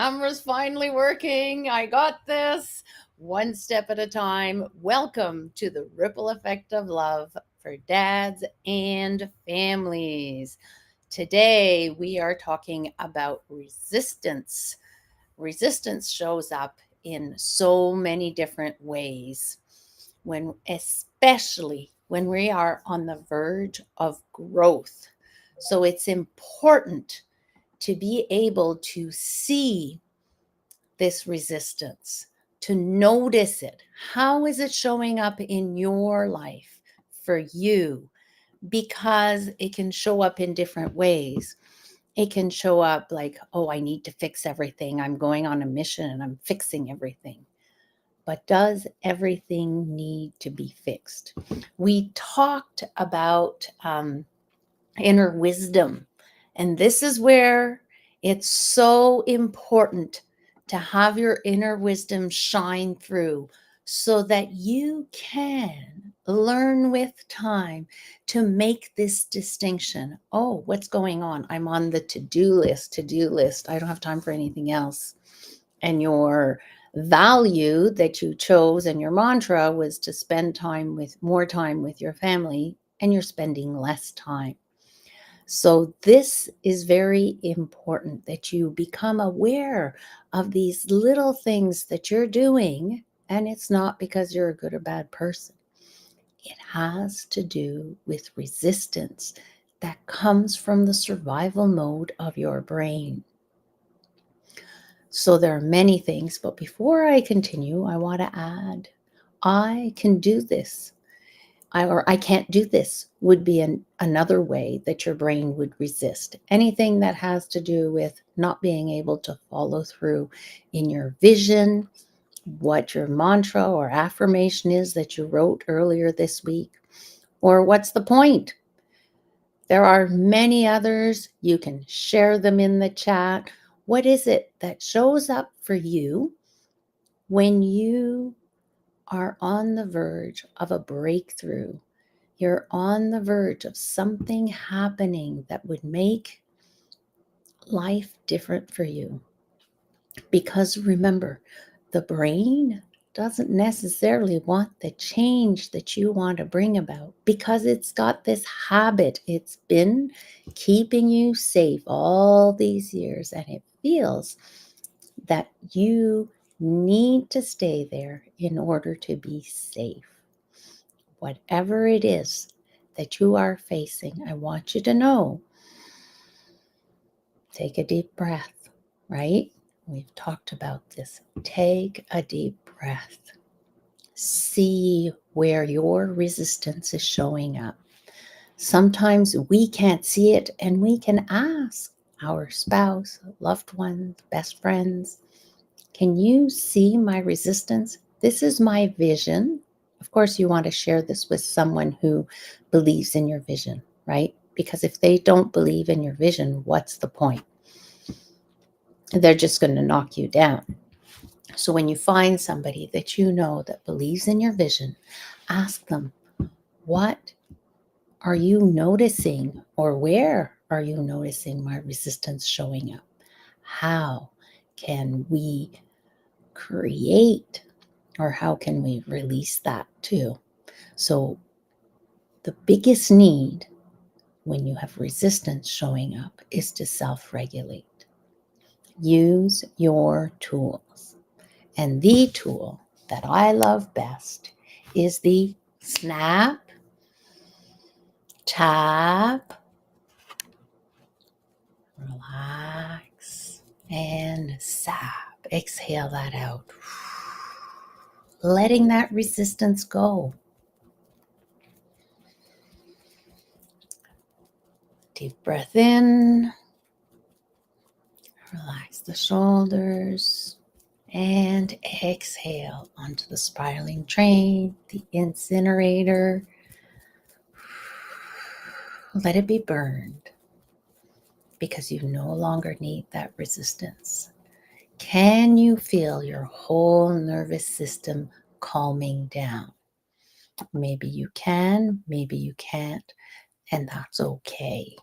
camera's finally working. I got this. One step at a time. Welcome to the ripple effect of love for dads and families. Today, we are talking about resistance. Resistance shows up in so many different ways, especially when we are on the verge of growth. So it's important to be able to see this resistance, to notice it. How is it showing up in your life for you? Because it can show up in different ways. It can show up like, oh, I need to fix everything. I'm going on a mission and I'm fixing everything. But does everything need to be fixed? We talked about inner wisdom. And this is where it's so important to have your inner wisdom shine through so that you can learn with time to make this distinction. Oh, what's going on? I'm on the to-do list. I don't have time for anything else. And your value that you chose and your mantra was to spend more time with your family, and you're spending less time. So this is very important that you become aware of these little things that you're doing, and it's not because you're a good or bad person. It has to do with resistance that comes from the survival mode of your brain. So there are many things, but before I continue, I want to add, I can do this. I can't do this would be another way that your brain would resist. Anything that has to do with not being able to follow through in your vision, what your mantra or affirmation is that you wrote earlier this week, or what's the point? There are many others. You can share them in the chat. What is it that shows up for you when you are on the verge of a breakthrough? You're on the verge of something happening that would make life different for you. Because remember, the brain doesn't necessarily want the change that you want to bring about because it's got this habit. It's been keeping you safe all these years, and it feels that you need to stay there in order to be safe. Whatever it is that you are facing, I want you to know, take a deep breath, right? We've talked about this. Take a deep breath. See where your resistance is showing up. Sometimes we can't see it, and we can ask our spouse, loved ones, best friends, can you see my resistance? This is my vision. Of course, you want to share this with someone who believes in your vision, right? Because if they don't believe in your vision, what's the point? They're just going to knock you down. So when you find somebody that you know that believes in your vision, ask them, what are you noticing, or where are you noticing my resistance showing up? How can we create, or how can we release that too? So the biggest need when you have resistance showing up is to self-regulate. Use your tools. And the tool that I love best is the Snap Tap, relax, and zap. Exhale that out. Letting that resistance go. Deep breath in. Relax the shoulders. And exhale onto the spiraling train, the incinerator. Let it be burned because you no longer need that resistance. Can you feel your whole nervous system calming down? Maybe you can, maybe you can't, and that's okay.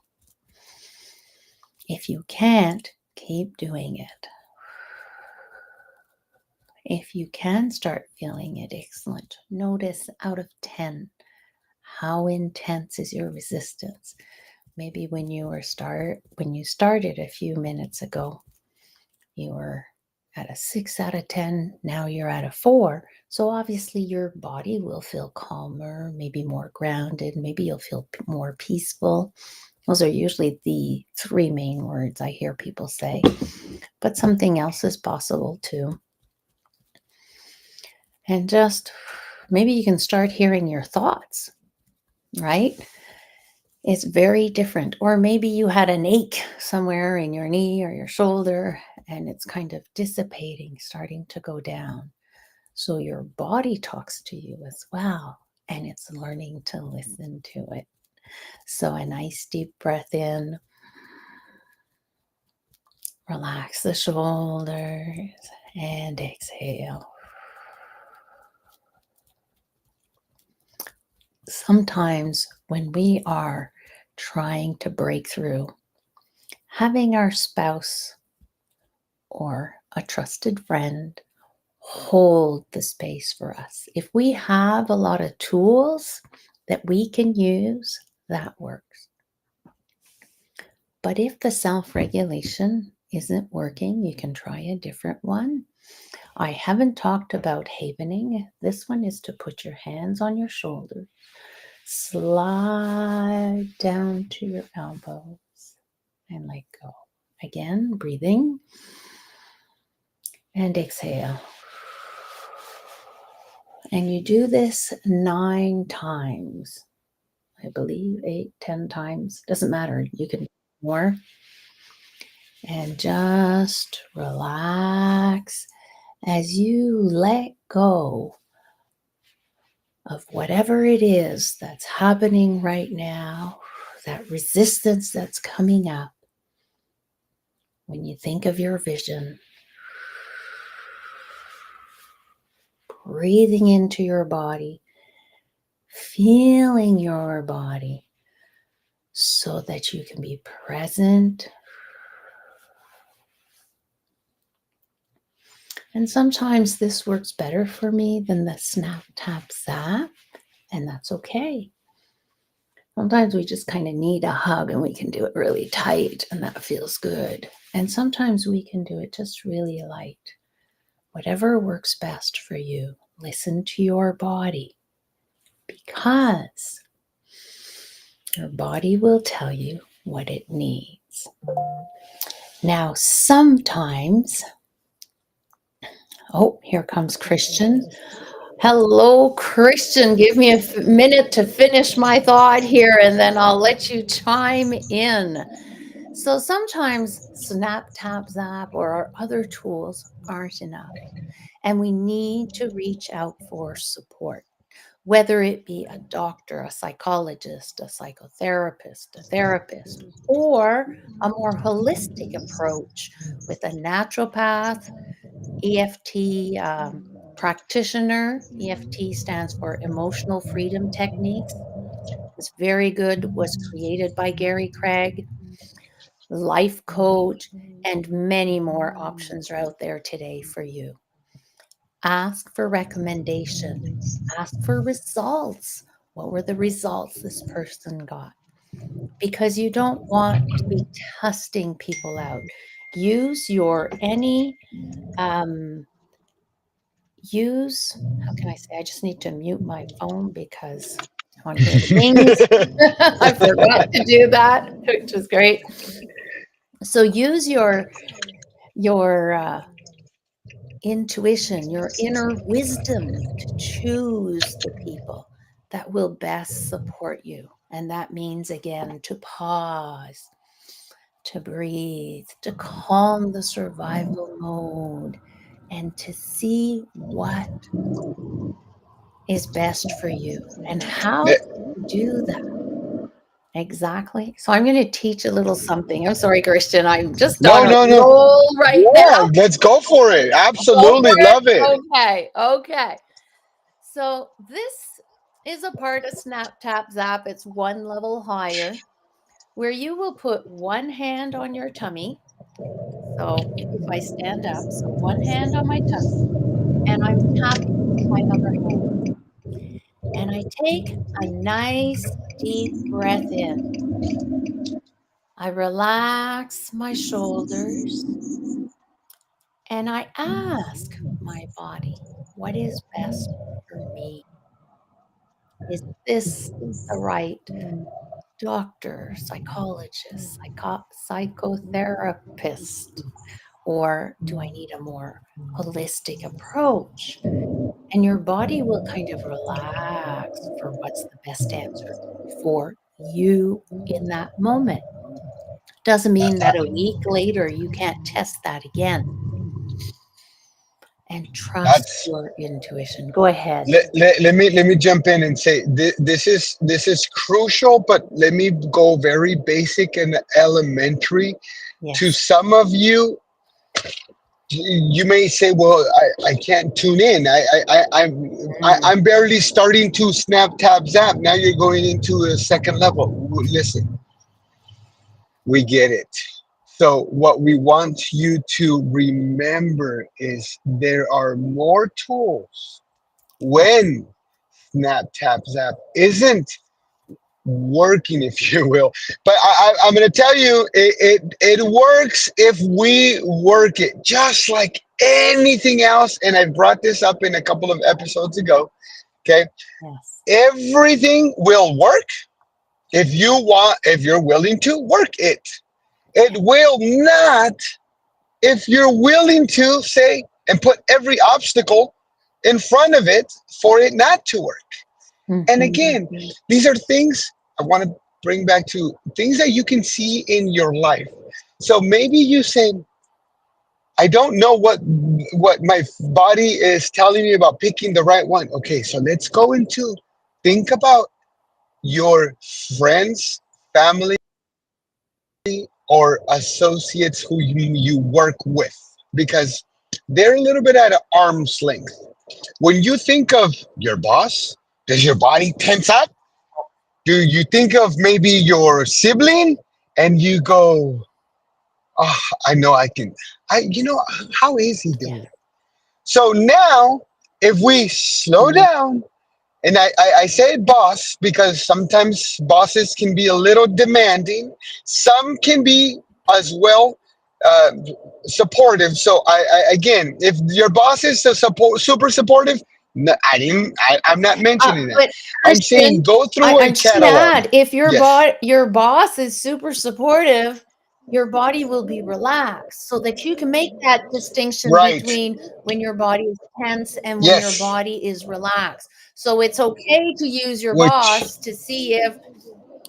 If you can't, keep doing it. If you can start feeling it, excellent. Notice out of 10, how intense is your resistance? Maybe when you started a few minutes ago, you were at a 6 out of 10, now you're at a 4. So obviously your body will feel calmer, maybe more grounded, maybe you'll feel more peaceful. Those are usually the 3 main words I hear people say, but something else is possible too. And just maybe you can start hearing your thoughts, right? It's very different. Or maybe you had an ache somewhere in your knee or your shoulder, and it's kind of dissipating, starting to go down. So your body talks to you as well, and it's learning to listen to it. So a nice deep breath in. Relax the shoulders and exhale. Sometimes when we are trying to break through, having our spouse or a trusted friend hold the space for us. If we have a lot of tools that we can use, that works. But if the self-regulation isn't working, you can try a different one. I haven't talked about havening. This one is to put your hands on your shoulders, slide down to your elbows, and let go. Again, breathing and exhale. And you do this 9 times. I believe 8, 10 times. Doesn't matter. You can do more. And just relax as you let go of whatever it is that's happening right now, that resistance that's coming up. When you think of your vision, breathing into your body, feeling your body so that you can be present. And sometimes this works better for me than the Snap Tap Zap, and that's okay. Sometimes we just kind of need a hug and we can do it really tight and that feels good. And sometimes we can do it just really light. Whatever works best for you, listen to your body, because your body will tell you what it needs. Now, sometimes, oh, here comes Christian. Hello, Christian. Give me a minute to finish my thought here, and then I'll let you chime in. So sometimes Snap Tap Zap or our other tools aren't enough, and we need to reach out for support, whether it be a doctor, a psychologist, a psychotherapist, a therapist, or a more holistic approach with a naturopath, EFT practitioner. EFT stands for Emotional Freedom Techniques. It's very good, was created by Gary Craig. Life coach, and many more options are out there today for you. Ask for recommendation. Ask for results. What were the results this person got? Because you don't want to be testing people out. Use your how can I say, I just need to mute my phone because I want to hear the dings. I forgot to do that, which is great. So use your intuition, your inner wisdom to choose the people that will best support you. And that means, again, to pause, to breathe, to calm the survival mode, and to see what is best for you and how to do that. Exactly. So I'm going to teach a little something. I'm sorry, Christian. I'm just No, on a no, no. roll right Yeah, now. let's go for it. Go Absolutely for it. love it. Okay. So this is a part of Snap Tap Zap. It's one level higher, where you will put one hand on your tummy. So if I stand up, so one hand on my tummy, and I'm tapping with my other hand. And I take a nice deep breath in. I relax my shoulders and I ask my body, what is best for me? Is this the right doctor, psychologist, psychotherapist? Or do I need a more holistic approach? And your body will kind of relax for what's the best answer for you in that moment. Doesn't mean that a week later you can't test that again and trust That's your intuition. Go ahead. let me jump in and say this is crucial, but let me go very basic and elementary. To Yes. some of you, you may say, well, I can't tune in. Mm, I'm barely starting to snap tap zap. Now you're going into a second level. Listen, we get it. So what we want you to remember is there are more tools when snap tap zap isn't working, if you will. But I'm going to tell you, it works if we work it, just like anything else. And I brought this up in a couple of episodes ago. Okay, yes. everything will work if you're willing to work it. It will not if you're willing to say and put every obstacle in front of it for it not to work. And Mhm. again, these are things I want to bring back to things that you can see in your life. So maybe you say, I don't know what my body is telling me about picking the right one. Okay, so let's go into think about your friends, family, or associates who you work with, because they're a little bit at an arm's length. When you think of your boss, does your body tense up? Do you think of maybe your sibling and you go, oh, I know I can, how is he Yeah. doing it? So now, if we slow Mhm. down, and I say boss because sometimes bosses can be a little demanding, some can be as well uh, supportive. So again, if your boss is super supportive, no, I'm not mentioning that. But I'm saying Christian, go through a I'm just gonna catalog. add, if your Yes. your boss is super supportive, your body will be relaxed so that you can make that distinction Right. between when your body is tense and when your Yes. body is relaxed. So it's okay to use your Which, boss to see if,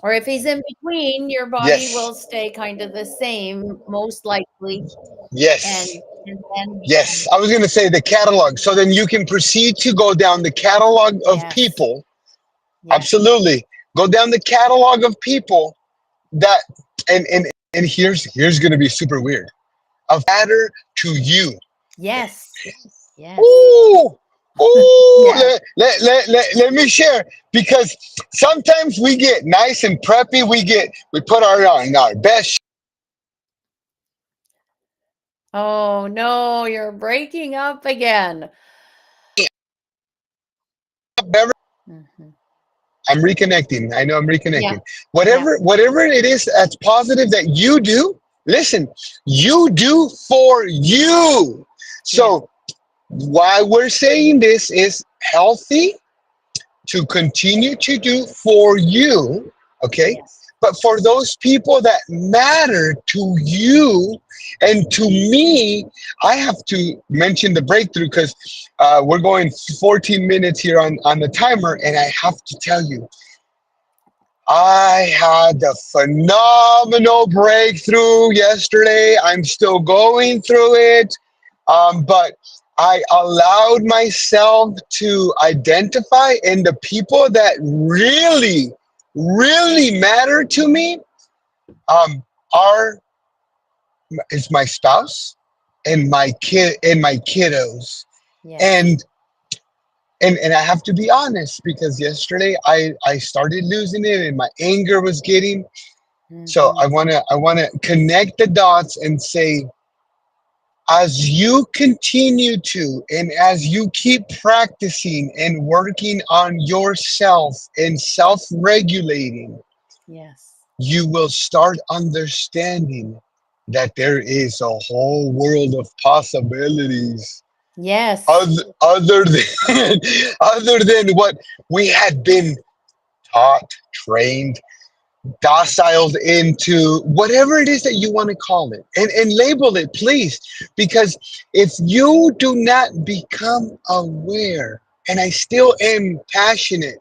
or if he's in between, your body yes. will stay kind of the same, most likely. Yes. And then, Yes. I was going to say the catalog. So then you can proceed to go down the catalog of yes, people. yes, Absolutely. Go down the catalog of people that, and here's going to be super weird. Of matter to you. yes, yes, Ooh, ooh, yes. let me share, because sometimes we get nice and preppy. We put our best Oh no, you're breaking up again. beverage. Mhm. I'm reconnecting. I know I'm Yeah, reconnecting. yeah, Whatever it is that's positive that you do, listen, you do for you. yeah, So why we're saying this is healthy to continue to do for you, okay? yes, But for those people that matter to you and to me, I have to mention the breakthrough, because we're going 14 minutes here on the timer, and I have to tell you, I had a phenomenal breakthrough yesterday. I'm still going through it. But I allowed myself to identify in the people that really, really matter to me, um, are is my spouse and my kiddos. yes. And and I have to be honest, because yesterday I started losing it and my anger was getting. So Mhm. I wanna connect the dots and say as you continue to, and as you keep practicing and working on yourself and self regulating, Yes. you will start understanding that there is a whole world of possibilities Yes. other than other than what we had been taught, trained, dociled into, whatever it is that you want to call it, and label it, please, because if you do not become aware, and I still am passionate,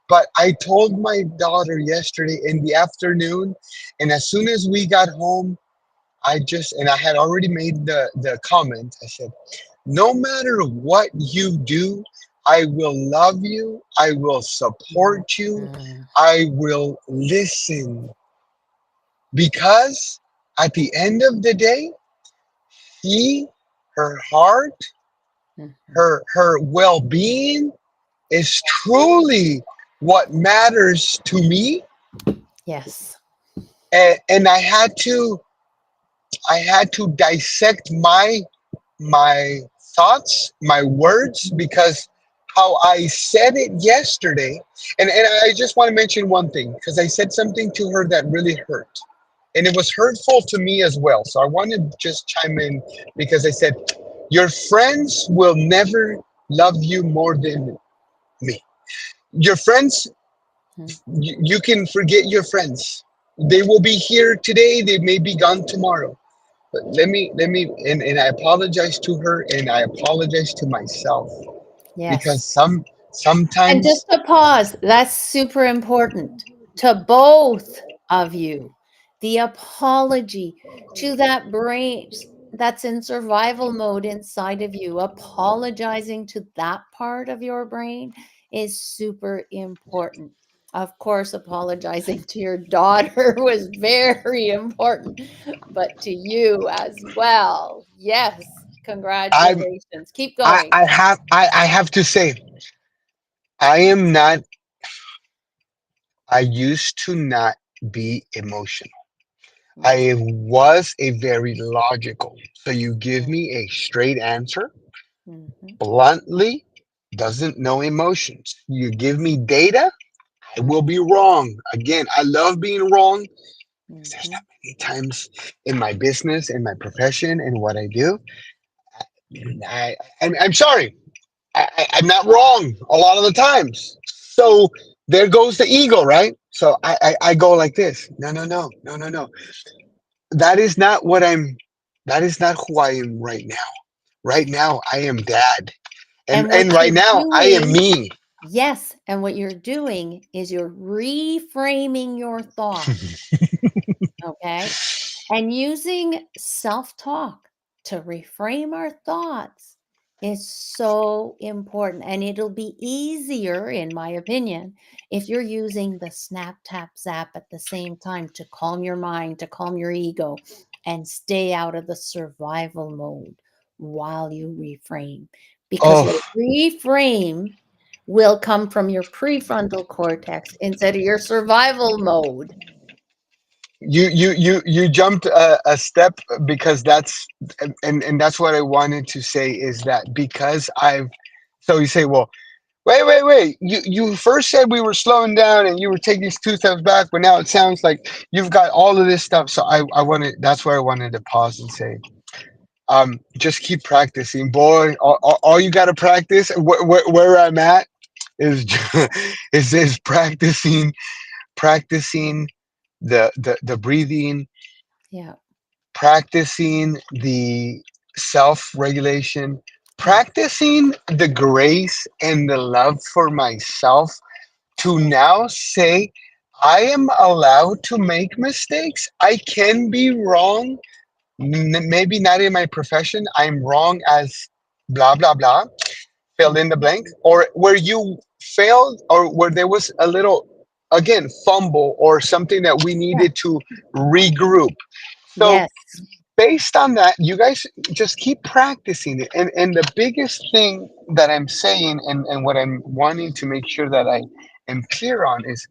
but I told my daughter yesterday in the afternoon, and as soon as we got home, and I had already made the comment. I said, no matter what you do, I will love you, I will support you, Mhm. I will listen, because at the end of the day, she, her heart, Mhm. her well-being is truly what matters to me. Yes. And I had to dissect my thoughts, my words, because how I said it yesterday, and I just want to mention one thing, because I said something to her that really hurt. And it was hurtful to me as well. So I want to just chime in, because I said, your friends will never love you more than me. Your friends, Mhm. you can forget your friends. They will be here today, they may be gone tomorrow. But and I apologize to her, and I apologize to myself, Yes. because And sometimes just to pause, that's super important to both of you. The apology to that brain that's in survival mode inside of you, apologizing to that part of your brain is super important. Of course, apologizing to your daughter was very important, but to you as well. Yes, I congratulations. Keep I going. I have I have to say, I am not. I used to not be emotional. Mhm, I was a very logical. So you give mhm, me a straight answer, mhm, bluntly, doesn't know emotions. You give me data, I will mhm, be wrong. Again, I love being wrong, because there's not mhm. many times in my business, in my profession, and what I do. I'm sorry. I'm not wrong a lot of the times. So there goes the ego, right? So I go like this. No, no, no, no, no, no. That is not what I'm. That is not who I am right now. Right now, I am dad, and And what and right you're now, I am doing, me. yes, and what you're doing is you're reframing your thoughts, okay? And using self talk to reframe our thoughts is so important. And it'll be easier, in my opinion, if you're using the snap, tap, zap at the same time to calm your mind, to calm your ego, and stay out of the survival mode while you reframe. Because Oh, your reframe will come from your prefrontal cortex instead of your survival mode. you jumped a step, because and that's what I wanted to say, is that because I've. So you say, well, wait. You first said we were slowing down and you were taking these two steps back, but now it sounds like you've got all of this stuff. So I wanted. That's where I wanted to pause and say, just keep practicing, boy. All you got to practice. Where I'm at is is practicing the breathing, Yeah. practicing the self regulation, Yeah. practicing the grace and the love for myself, to Yeah. now say, I am allowed to make mistakes. I can be wrong. Maybe not in my profession. I'm wrong as blah, blah, blah. Fill in the Mhm. blank. Or where you failed, or where there was a little, again, fumble, or something that we Yeah. needed to regroup. So Yes. based on that, you guys just keep practicing it. And the biggest thing that I'm saying, and what I'm wanting to make sure that I am clear on, is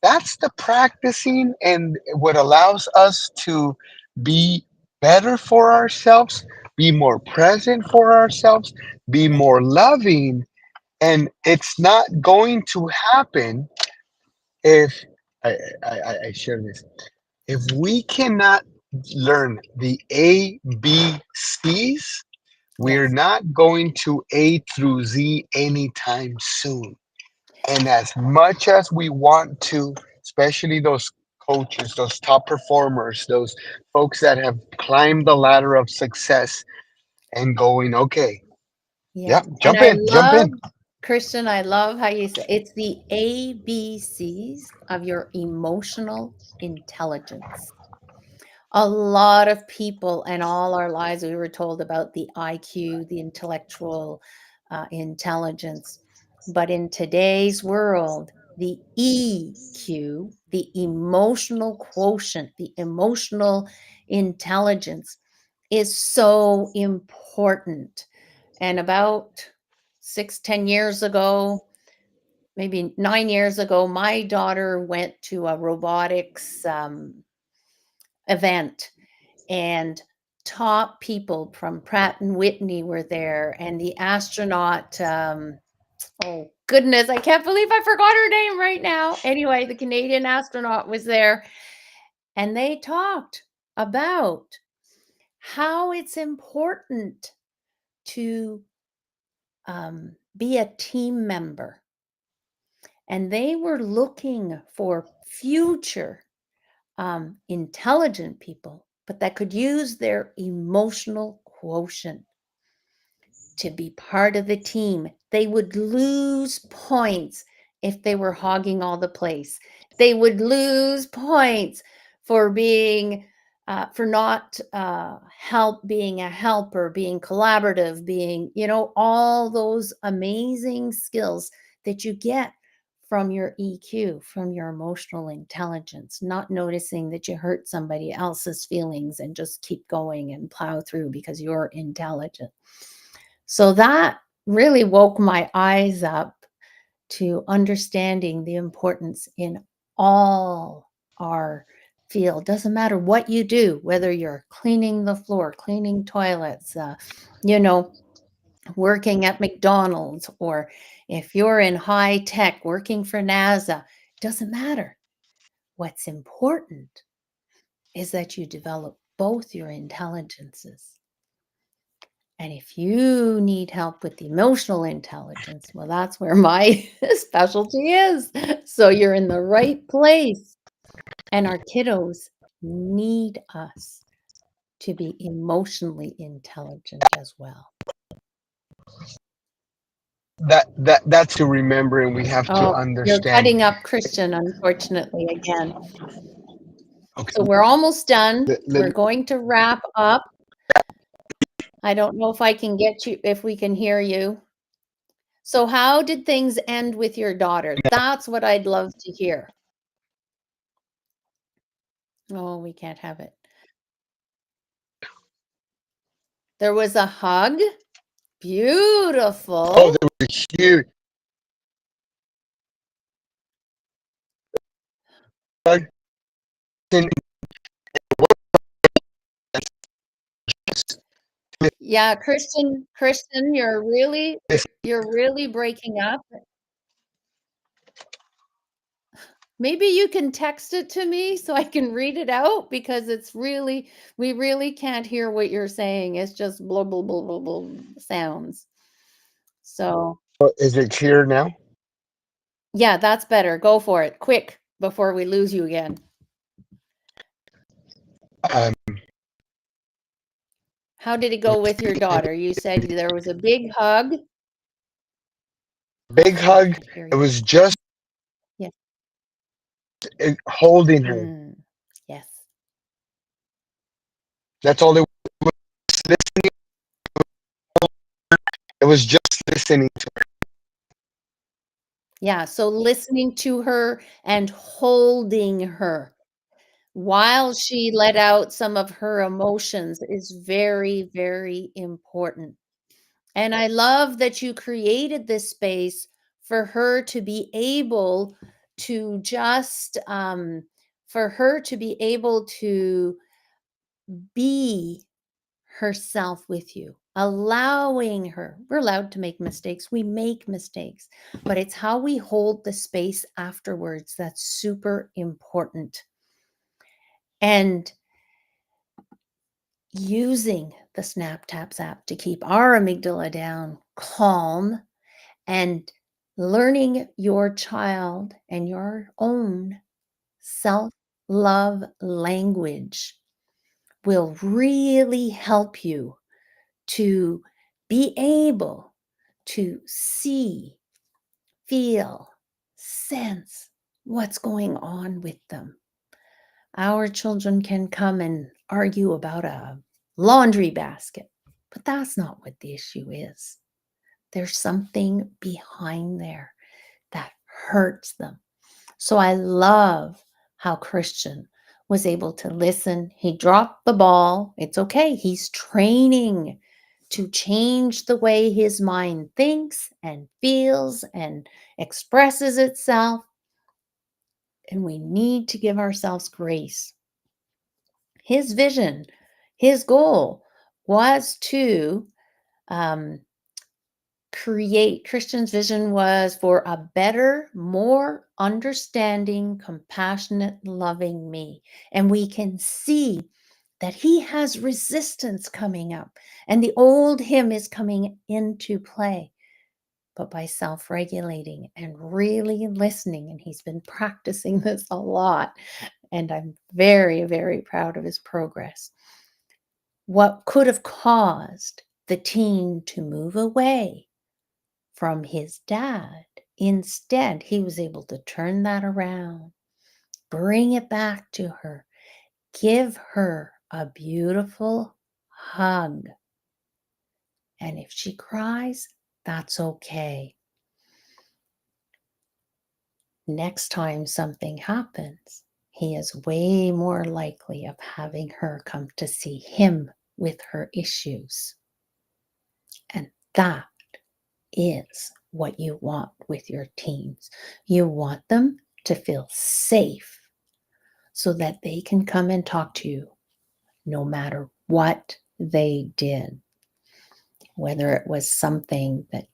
that's the practicing, and what allows us to be better for ourselves. be more present for ourselves, be more loving. And it's not going to happen if I share this. If we cannot learn the ABCs, we're Yes. not going to A through Z anytime soon. And as much as we want to, especially those coaches, those top performers, those folks that have climbed the ladder of success and going, okay, Yeah. yeah, And jump I in, jump love, in. Christian, I love how you say it's the ABCs of your emotional intelligence. A lot of people and all our lives, we were told about the IQ, the intellectual intelligence. But in today's world, the EQ, the emotional quotient, the emotional intelligence is so important. And about 6, 10 years ago, maybe 9 years ago, my daughter went to a robotics event, and top people from Pratt and Whitney were there, and the astronaut. Oh goodness, I can't believe I forgot her name right now. Anyway, the Canadian astronaut was there, and they talked about how it's important to be a team member. And they were looking for future intelligent people, but that could use their emotional quotient to be part of the team. They would lose points if they were hogging all the place. They would lose points for being for not being a helper, being collaborative, being, all those amazing skills that you get from your EQ, from your emotional intelligence, not noticing that you hurt somebody else's feelings and just keep going and plow through because you're intelligent. So that really woke my eyes up to understanding the importance in all our field. Doesn't matter what you do, whether you're cleaning the floor, cleaning toilets, you know, working at McDonald's, or if you're in high tech working for NASA, doesn't matter. What's important is that you develop both your intelligences. And if you need help with the emotional intelligence, well, that's where my specialty is. So you're in the right place. And our kiddos need us to be emotionally intelligent as well. That's to remember, and we have to Oh, you're understand. cutting up, Christian, unfortunately, again. Okay, So we're almost done. let, We're let, going to wrap up. I don't know if I can get you, if we can hear you. So, how did things end with your daughter? That's what I'd love to hear. Oh, we can't have it. There was a hug. oh, Beautiful. there was a huge hug. And Yeah, Christian, you're really breaking up. Maybe you can text it to me so I can read it out, because we really can't hear what you're saying. It's just blah blah blah blah blah sounds. So, is it clear now? yeah, that's better. Go for it. Quick before we lose you again. Um, How did it go with your daughter? You said there was a big hug. big I hug. can't hear It you. was just Yes. holding her. Mm, yes. That's all it was. Listening. It was just listening to her. Yeah. So listening to her and holding her while she let out some of her emotions is very, very important. And I love that you created this space for her to be able to just, for her to be able to be herself with you, allowing her. We're allowed to make mistakes. We make mistakes, but it's how we hold the space afterwards that's super important. And using the Snap Tap Zap to keep our amygdala down, calm, and learning your child and your own self-love language will really help you to be able to see, feel, sense what's going on with them. Our children can come and argue about a laundry basket, but that's not what the issue is. There's something behind there that hurts them. So I love how Christian was able to listen. He dropped the ball. It's okay. He's training to change the way his mind thinks and feels and expresses itself. And we need to give ourselves grace. His vision, his goal was to Christian's vision was for a better, more understanding, compassionate, loving me. And we can see that he has resistance coming up, and the old him is coming into play. But by self regulating and really listening, and he's been practicing this a lot, and I'm very, very proud of his progress. What could have caused the teen to move away from his dad? Instead, he was able to turn that around, bring it back to her, give her a beautiful hug. And if she cries, that's okay. Next time something happens, he is way more likely of having her come to see him with her issues. And that is what you want with your teens. You want them to feel safe so that they can come and talk to you no matter what they did, whether it was something that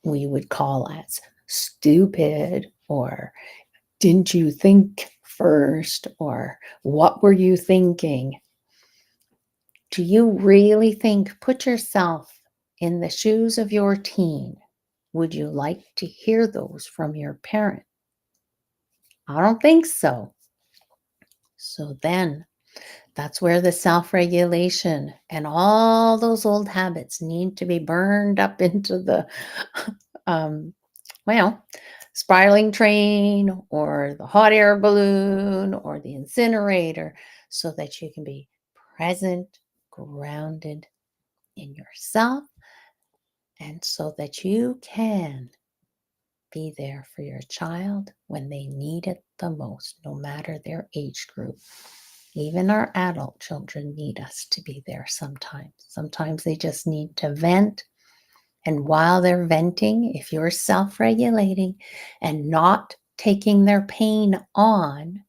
we would call as stupid, or didn't you think first, or what were you thinking? Do you really think, put yourself in the shoes of your teen? Would you like to hear those from your parent? I don't think so. So then that's where the self-regulation and all those old habits need to be burned up into the um, spiraling train or the hot air balloon or the incinerator, so that you can be present, grounded in yourself, and so that you can be there for your child when they need it the most, no matter their age group. Even our adult children need us to be there sometimes. Sometimes they just need to vent. And while they're venting, if you're self regulating and not taking their pain on,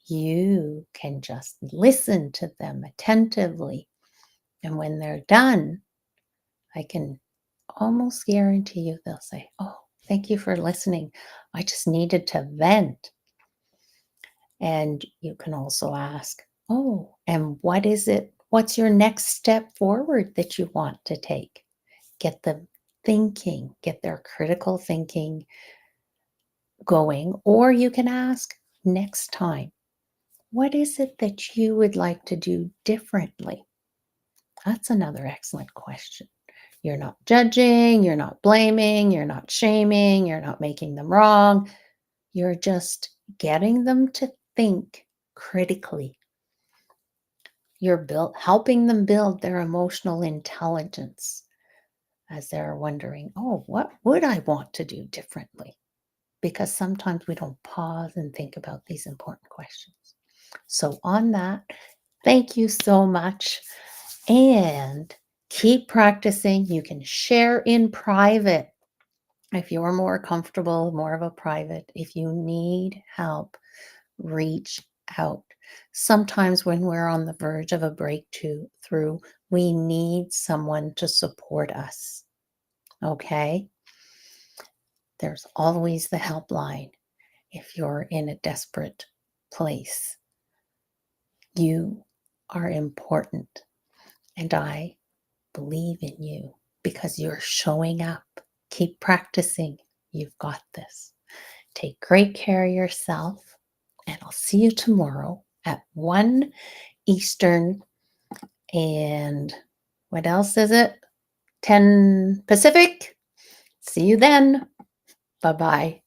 you can just listen to them attentively. And when they're done, I can almost guarantee you they'll say, "Oh, thank you for listening. I just needed to vent." And you can also ask, "Oh, and what is it? What's your next step forward that you want to take?" Get them thinking, get their critical thinking going. Or you can ask next time, what is it that you would like to do differently? That's another excellent question. You're not judging, you're not blaming, you're not shaming, you're not making them wrong. You're just getting them to think critically. You're helping them build their emotional intelligence as they're wondering, oh, what would I want to do differently? Because sometimes we don't pause and think about these important questions. So, on that, thank you so much. And keep practicing. You can share in private if you're more comfortable, more of a private. If you need help, reach out. Sometimes when we're on the verge of a breakthrough, we need someone to support us. Okay? There's always the helpline if you're in a desperate place. You are important, and I believe in you because you're showing up. Keep practicing. You've got this. Take great care of yourself, and I'll see you tomorrow at 1 Eastern. And what else is it? 10 Pacific. See you then. Bye-bye.